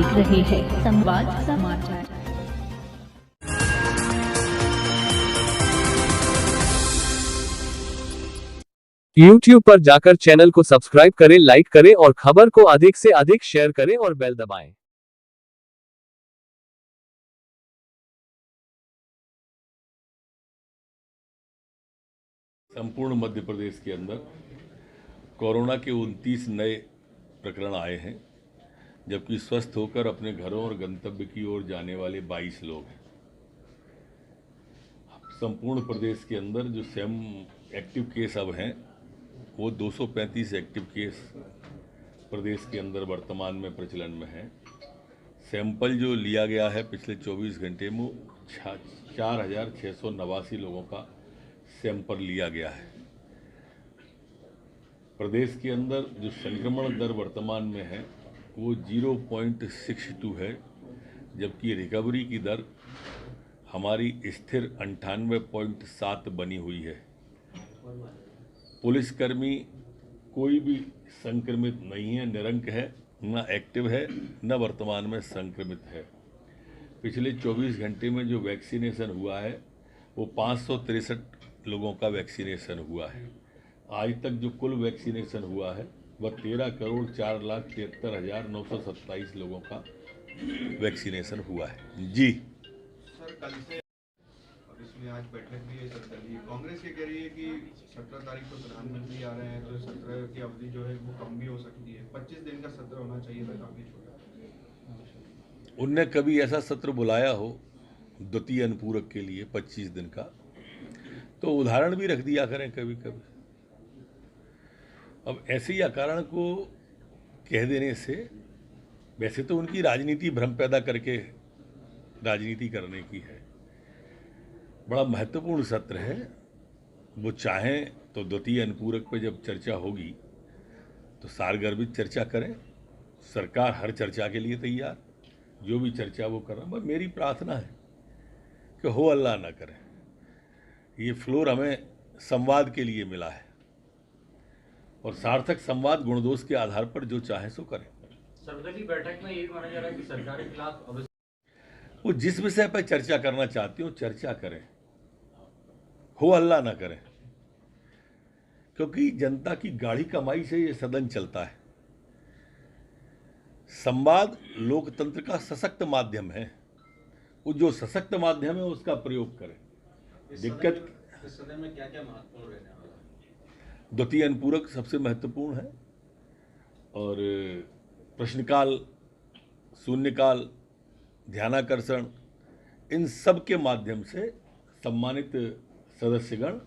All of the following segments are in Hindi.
देख रहे हैं संवाद समाचार। YouTube पर जाकर चैनल को सब्सक्राइब करें, लाइक करें और खबर को अधिक से अधिक शेयर करें और बेल दबाएं। संपूर्ण मध्य प्रदेश के अंदर कोरोना के 29 नए प्रकरण आए हैं, जबकि स्वस्थ होकर अपने घरों और गंतव्य की ओर जाने वाले 22 लोग हैं। संपूर्ण प्रदेश के अंदर जो एक्टिव केस अब हैं वो 235 एक्टिव केस प्रदेश के अंदर वर्तमान में प्रचलन में है। सैंपल जो लिया गया है पिछले 24 घंटे में 4,689 लोगों का सैंपल लिया गया है। प्रदेश के अंदर जो संक्रमण दर वर्तमान में है वो 0.62 है, जबकि रिकवरी की दर हमारी स्थिर 98.7 बनी हुई है। पुलिसकर्मी कोई भी संक्रमित नहीं है, निरंक है, न एक्टिव है, न वर्तमान में संक्रमित है। पिछले 24 घंटे में जो वैक्सीनेशन हुआ है वो 563 लोगों का वैक्सीनेशन हुआ है। आज तक जो कुल वैक्सीनेशन हुआ है वह 13,04,73,927 लोगों का वैक्सीनेशन हुआ है। जी सर, कल से और इसमें आज बैठक भी है सरकारी। कांग्रेस ये कह रही है कि 17 तारीख को प्रधानमंत्री आ रहे हैं तो 17 की अवधि जो है वो कम भी हो सकती है। 25 दिन का सत्र होना चाहिए था, काफी छोटा। उनने कभी ऐसा सत्र बुलाया हो द्वितीय अनुपूरक के लिए 25 दिन का, तो उदाहरण भी रख दिया करें कभी कभी। अब ऐसे ही अकारण को कह देने से, वैसे तो उनकी राजनीति भ्रम पैदा करके राजनीति करने की है। बड़ा महत्वपूर्ण सत्र है, वो चाहें तो द्वितीय अनुपूरक पे जब चर्चा होगी तो सारगर्भित चर्चा करें। सरकार हर चर्चा के लिए तैयार, जो भी चर्चा वो कर रहा है। बस मेरी प्रार्थना है कि हो अल्लाह ना करें, ये फ्लोर हमें संवाद के लिए मिला है और सार्थक संवाद गुणदोष के आधार पर जो चाहे सो करें। सर्वदलीय बैठक में ये माना जा रहा है कि सरकार के खिलाफ वो जिस विषय पर चर्चा करना चाहती हो चर्चा करें, हो अल्लाह ना करें, क्योंकि जनता की गाढ़ी कमाई से ये सदन चलता है। संवाद लोकतंत्र का सशक्त माध्यम है, वो जो सशक्त माध्यम है उसका प्रयोग करें। दिक्कत इस सदन में क्या क्या महत्वपूर्ण रहने वाला है? द्वितीय अनुपूरक सबसे महत्वपूर्ण है और प्रश्नकाल, शून्यकाल, ध्यानाकर्षण, इन सब के माध्यम से सम्मानित सदस्यगण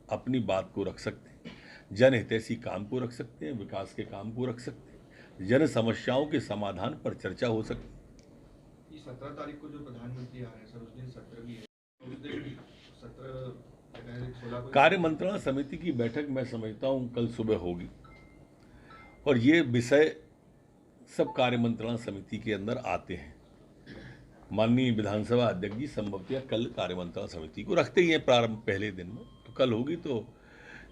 अपनी बात को रख सकते हैं, जनहितैषी काम को रख सकते हैं, विकास के काम को रख सकते हैं, जन समस्याओं के समाधान पर चर्चा हो सकती है। 17 तारीख को जो प्रधानमंत्री आ रहे हैं सर, उस दिन सत्र भी है। उस दिन सत्र कार्य मंत्रणा समिति की बैठक मैं समझता हूं कल सुबह होगी और ये विषय सब कार्य मंत्रणा समिति के अंदर आते हैं। माननीय विधानसभा अध्यक्ष जी संभवतः कल कार्य मंत्रणा समिति को रखते ही हैं प्रारंभ पहले दिन में, तो कल होगी तो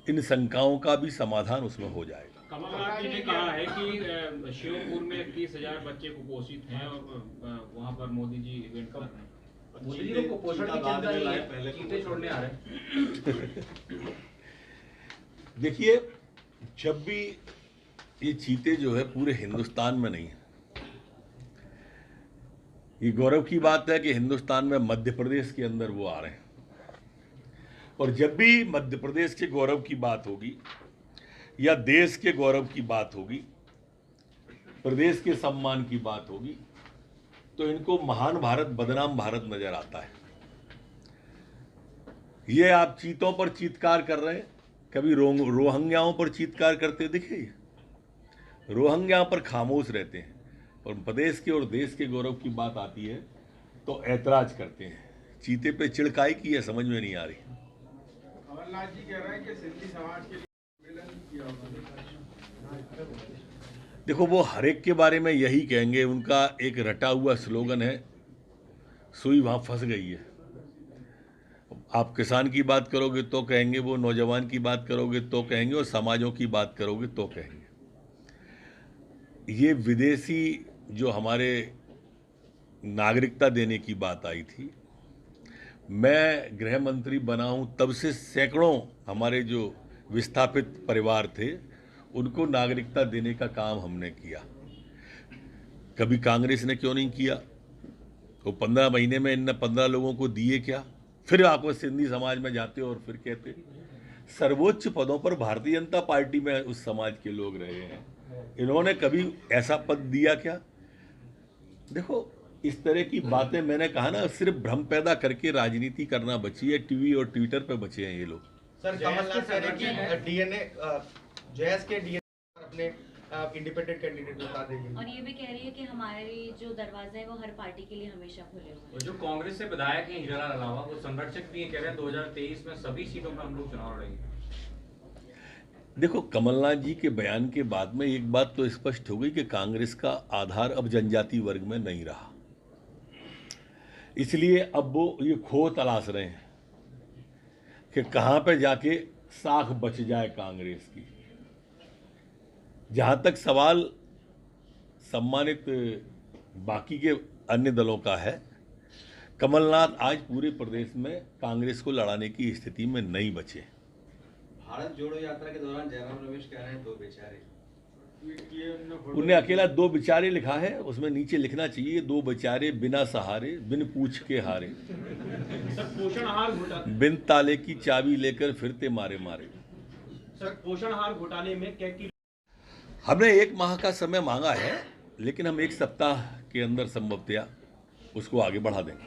इन शंकाओं का भी समाधान उसमें हो जाएगा। कमलनाथ जी ने कहा है कि शिवपुर में 30,000 बच्चे कुपोषित हैं और वहां पर मोदी जी इवेंट कर रहे हैं। मोदी जी को कुपोषण की चिंता नहीं है, पहले चीते छोड़ने आ रहे हैं। देखिए, जब भी ये चीते जो है पूरे हिंदुस्तान में नहीं है, ये गौरव की बात है कि हिंदुस्तान में मध्य प्रदेश के अंदर वो आ रहे हैं। और जब भी मध्य प्रदेश के गौरव की बात होगी या देश के गौरव की बात होगी, प्रदेश के सम्मान की बात होगी, तो इनको महान भारत बदनाम भारत नजर आता है। ये आप चीतों पर चीत्कार कर रहे हैं, कभी रोहिंग्याओं पर चीत्कार करते दिखे? रोहिंग्या पर खामोश रहते हैं और प्रदेश के और देश के गौरव की बात आती है तो ऐतराज करते हैं। चीते पे चिड़काई की है, समझ में नहीं आ रही। कमलनाथ जी कह रहे हैं कि सिंधी समाज के लिए किया होगा। देखो, वो हर एक के बारे में यही कहेंगे, उनका एक रटा हुआ स्लोगन है, सुई वहां फंस गई है। आप किसान की बात करोगे तो कहेंगे, वो नौजवान की बात करोगे तो कहेंगे, और समाजों की बात करोगे तो कहेंगे। ये विदेशी जो हमारे नागरिकता देने की बात आई थी, मैं गृह मंत्री बना हूं तब से सैकड़ों हमारे जो विस्थापित परिवार थे उनको नागरिकता देने का काम हमने किया। कभी कांग्रेस ने क्यों नहीं किया? वो 15 महीने में इन 15 लोगों को दिए क्या? फिर आप सिंधी समाज में जाते और फिर कहते सर्वोच्च पदों पर भारतीय जनता पार्टी में उस समाज के लोग रहे हैं, इन्होंने कभी ऐसा पद दिया क्या? देखो, इस तरह की बातें, मैंने कहा ना, सिर्फ भ्रम पैदा करके राजनीति करना बची है। टीवी और ट्विटर पे बचे हैं ये लोग। सर, कमलनाथ कह रहे हैं कि डीएनए जयस के डीएनए अपने इंडिपेंडेंट कैंडिडेट बता देंगे, और ये भी कह रही है कि हमारी जो दरवाजा है वो हर पार्टी के लिए हमेशा खुले हुए हैं। जो कांग्रेस से विधायक हैं हीरालाल अलावा, वो संरक्षक भी कह रहे हैं 2023 में सभी सीटों पर हम लोग चुनाव लड़ेंगे। देखो, कमलनाथ जी के बयान के बाद में एक बात तो स्पष्ट हो गई कि कांग्रेस का आधार अब जनजाति वर्ग में नहीं रहा, इसलिए अब वो ये खो तलाश रहे हैं कि कहां पे जाके साख बच जाए कांग्रेस की। जहां तक सवाल सम्मानित बाकी के अन्य दलों का है, कमलनाथ आज पूरे प्रदेश में कांग्रेस को लड़ाने की स्थिति में नहीं बचे। भारत जोड़ो यात्रा के दौरान जयराम रमेश कह रहे हैं 2 बेचारे, उन्हें अकेला 2 बेचारे लिखा है, उसमें नीचे लिखना चाहिए 2 बेचारे बिना सहारे, बिन पूछ के हारे, पोषण आहार घोटाले, बिन ताले की चाबी लेकर फिरते मारे मारे। सर, पोषण आहार घोटाले में क्या की हमने 1 माह का समय मांगा है, लेकिन हम 1 सप्ताह के अंदर संभवतया उसको आगे बढ़ा देंगे।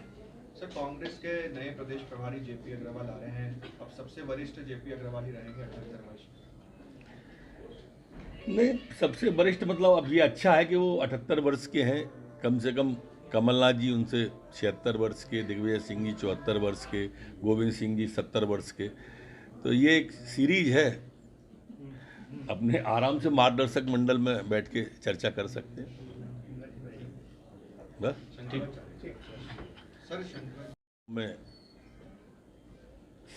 सर, कांग्रेस के नए प्रदेश प्रभारी जेपी अग्रवाल आ रहे हैं, अब सबसे वरिष्ठ जेपी अग्रवाल ही रहेंगे 78 वर्ष। नहीं, सबसे वरिष्ठ मतलब अब ये अच्छा है कि वो 78 वर्ष के हैं। कम से कम कमलनाथ जी उनसे 76 वर्ष के, दिग्विजय सिंह जी 74 वर्ष के, गोविंद सिंह जी 70 वर्ष के। तो ये एक सीरीज है, अपने आराम से मार्गदर्शक मंडल में बैठ के चर्चा कर सकते हैं। बस सर, मैं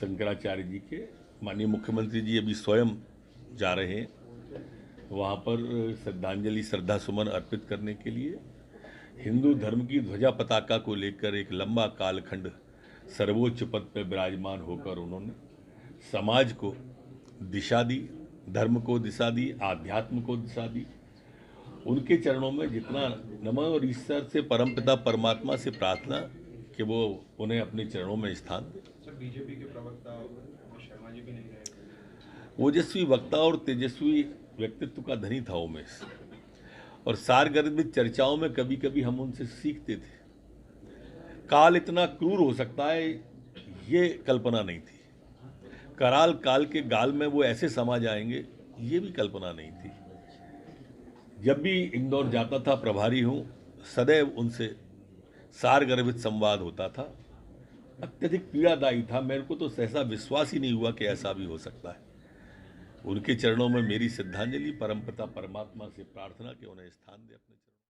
शंकराचार्य जी के माननीय मुख्यमंत्री जी अभी स्वयं जा रहे हैं वहाँ पर श्रद्धांजलि, श्रद्धा सुमन अर्पित करने के लिए। हिंदू धर्म की ध्वजा पताका को लेकर एक लंबा कालखंड सर्वोच्च पद पर विराजमान होकर उन्होंने समाज को दिशा दी, धर्म को दिशा दी, आध्यात्म को दिशा दी। उनके चरणों में जितना नमन, और ईश्वर से, परमपिता परमात्मा से प्रार्थना कि वो उन्हें अपने चरणों में स्थान दे। सर, बीजेपी के प्रवक्ता शर्मा जी भी नहीं रहे। ओजस्वी वक्ता और तेजस्वी व्यक्तित्व का धनी था उमेश, और सारगर्भित चर्चाओं में कभी कभी हम उनसे सीखते थे। काल इतना क्रूर हो सकता है, ये कल्पना नहीं थी। कराल काल के गाल में वो ऐसे समा जाएंगे, ये भी कल्पना नहीं थी। जब भी इंदौर जाता था, प्रभारी हूँ, सदैव उनसे सारगर्भित संवाद होता था। अत्यधिक पीड़ादायी था, मेरे को तो सहसा विश्वास ही नहीं हुआ कि ऐसा भी हो सकता है। उनके चरणों में मेरी श्रद्धांजलि, परमपिता परमात्मा से प्रार्थना कि उन्हें स्थान दे अपने चरणों में।